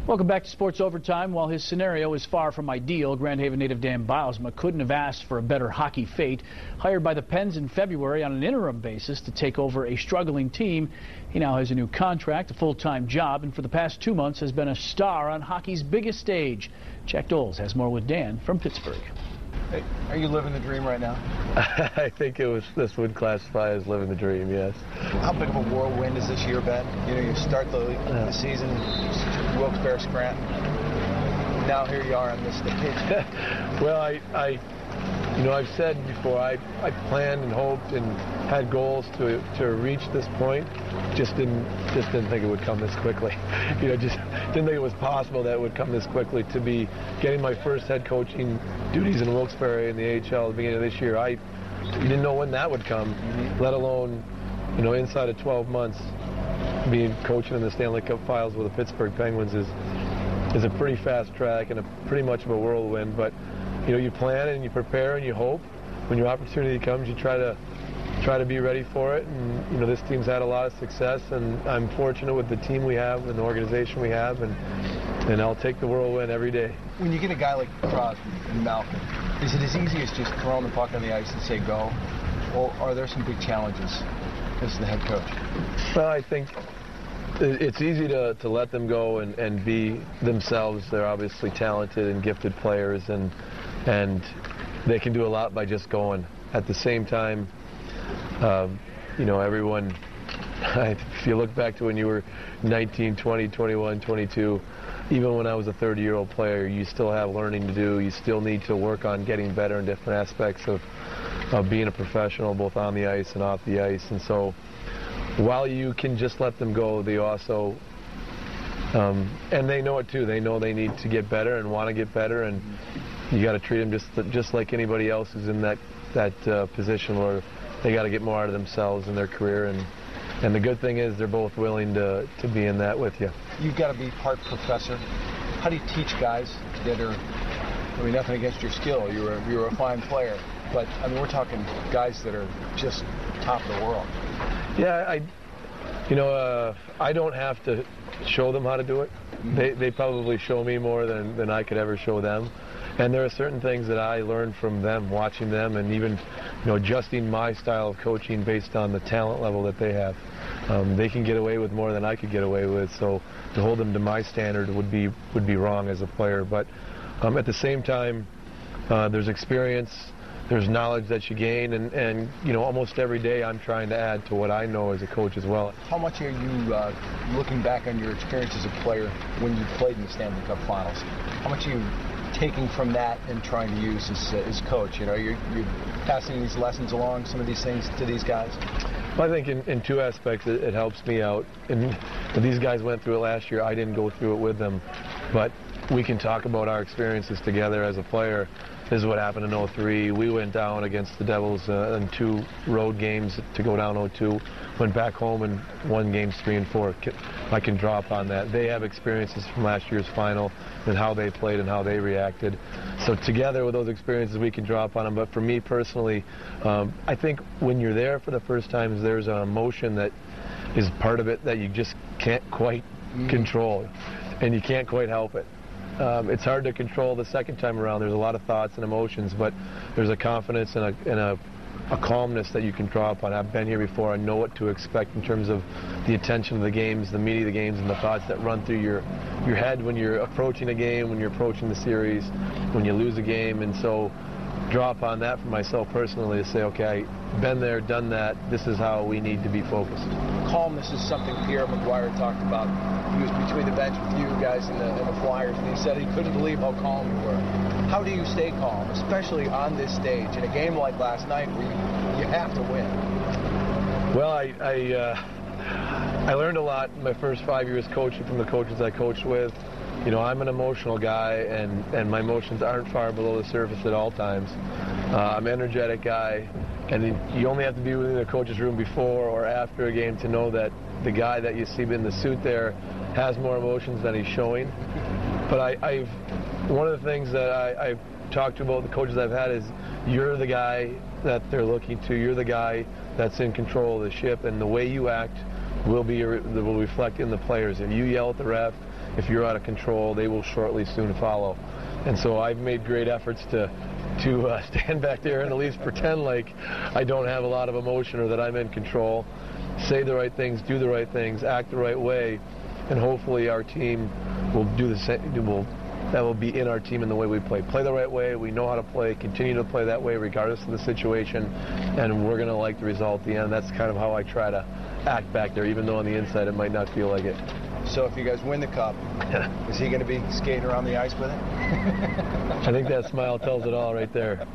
Welcome back to Sports Overtime. While his scenario is far from ideal, Grand Haven native Dan Bylsma couldn't have asked for a better hockey fate. Hired by the Pens in February on an interim basis to take over a struggling team, he now has a new contract, a full-time job, and for the past 2 months has been a star on hockey's biggest stage. Jack Doles has more with Dan from Pittsburgh. Hey, are you living the dream right now? I think this would classify as living the dream, yes. How big of a whirlwind has this year been? You know, you start the season, Wilkes-Barre, Scranton. Now here you are on this stage. Well, I've said before, I planned and hoped and had goals to reach this point. Just didn't think it would come this quickly. Just didn't think it was possible that it would come this quickly. To be getting my first head coaching duties in Wilkes-Barre in the AHL at the beginning of this year, you didn't know when that would come, let alone, inside of 12 months, being coaching in the Stanley Cup Finals with the Pittsburgh Penguins is a pretty fast track and pretty much of a whirlwind. But you plan and you prepare and you hope. When your opportunity comes, you try to be ready for it. And this team's had a lot of success, and I'm fortunate with the team we have and the organization we have, and I'll take the whirlwind every day. When you get a guy like Crosby and Malcolm, is it as easy as just throwing the puck on the ice and say go, or are there some big challenges as the head coach? Well, I think it's easy to let them go and be themselves. They're obviously talented and gifted players, and they can do a lot by just going. At the same time, everyone, if you look back to when you were 19, 20, 21, 22, even when I was a 30-year-old player, you still have learning to do. You still need to work on getting better in different aspects of being a professional, both on the ice and off the ice. And so while you can just let them go, they also, and they know it too, they know they need to get better and want to get better, and you got to treat them just like anybody else who's in that position where they got to get more out of themselves in their career, and the good thing is they're both willing to be in that with you. You've got to be part professor. How do you teach guys that are, nothing against your skill, you're a fine player, but we're talking guys that are just top of the world. Yeah, I don't have to show them how to do it. They probably show me more than I could ever show them. And there are certain things that I learned from them, watching them, and even adjusting my style of coaching based on the talent level that they have. They can get away with more than I could get away with, so to hold them to my standard would be wrong as a player. But at the same time, there's experience, there's knowledge that you gain, and almost every day I'm trying to add to what I know as a coach as well. How much are you looking back on your experience as a player when you played in the Stanley Cup Finals? How much are you taking from that and trying to use as coach? You're passing these lessons along, some of these things to these guys? Well, I think in two aspects it helps me out. And these guys went through it last year. I didn't go through it with them. But we can talk about our experiences together as a player. This is what happened in 03. We went down against the Devils in 2 road games to go down 0-2. Went back home and won games 3 and 4. I can draw upon that. They have experiences from last year's final and how they played and how they reacted. So together with those experiences, we can draw upon them. But for me personally, I think when you're there for the first time, there's an emotion that is part of it that you just can't quite control, and you can't quite help it. It's hard to control the second time around. There's a lot of thoughts and emotions, but there's a confidence and a calmness that you can draw upon. I've been here before. I know what to expect in terms of the attention of the games, the media of the games, and the thoughts that run through your head when you're approaching a game, when you're approaching the series, when you lose a game. And so draw upon that for myself personally to say, okay, I've been there, done that. This is how we need to be focused. Calmness is something Pierre McGuire talked about. He was between the bench with you guys and the Flyers, and he said he couldn't believe how calm you were. How do you stay calm, especially on this stage, in a game like last night where you have to win? Well, I learned a lot in my first 5 years coaching from the coaches I coached with. I'm an emotional guy, and my emotions aren't far below the surface at all times. I'm an energetic guy, and you only have to be within the coach's room before or after a game to know that the guy that you see in the suit there has more emotions than he's showing. But one of the things that I've talked to about the coaches I've had is you're the guy that they're looking to. You're the guy that's in control of the ship, and the way you act will reflect in the players. If you yell at the ref, if you're out of control, they will shortly soon follow. And so I've made great efforts to stand back there and at least pretend like I don't have a lot of emotion or that I'm in control, say the right things, do the right things, act the right way, and hopefully our team will do the same. That will be in our team in the way we play. Play the right way, we know how to play, continue to play that way regardless of the situation, and we're going to like the result at the end. That's kind of how I try to act back there, even though on the inside it might not feel like it. So if you guys win the cup, is he going to be skating around the ice with it? I think that smile tells it all right there.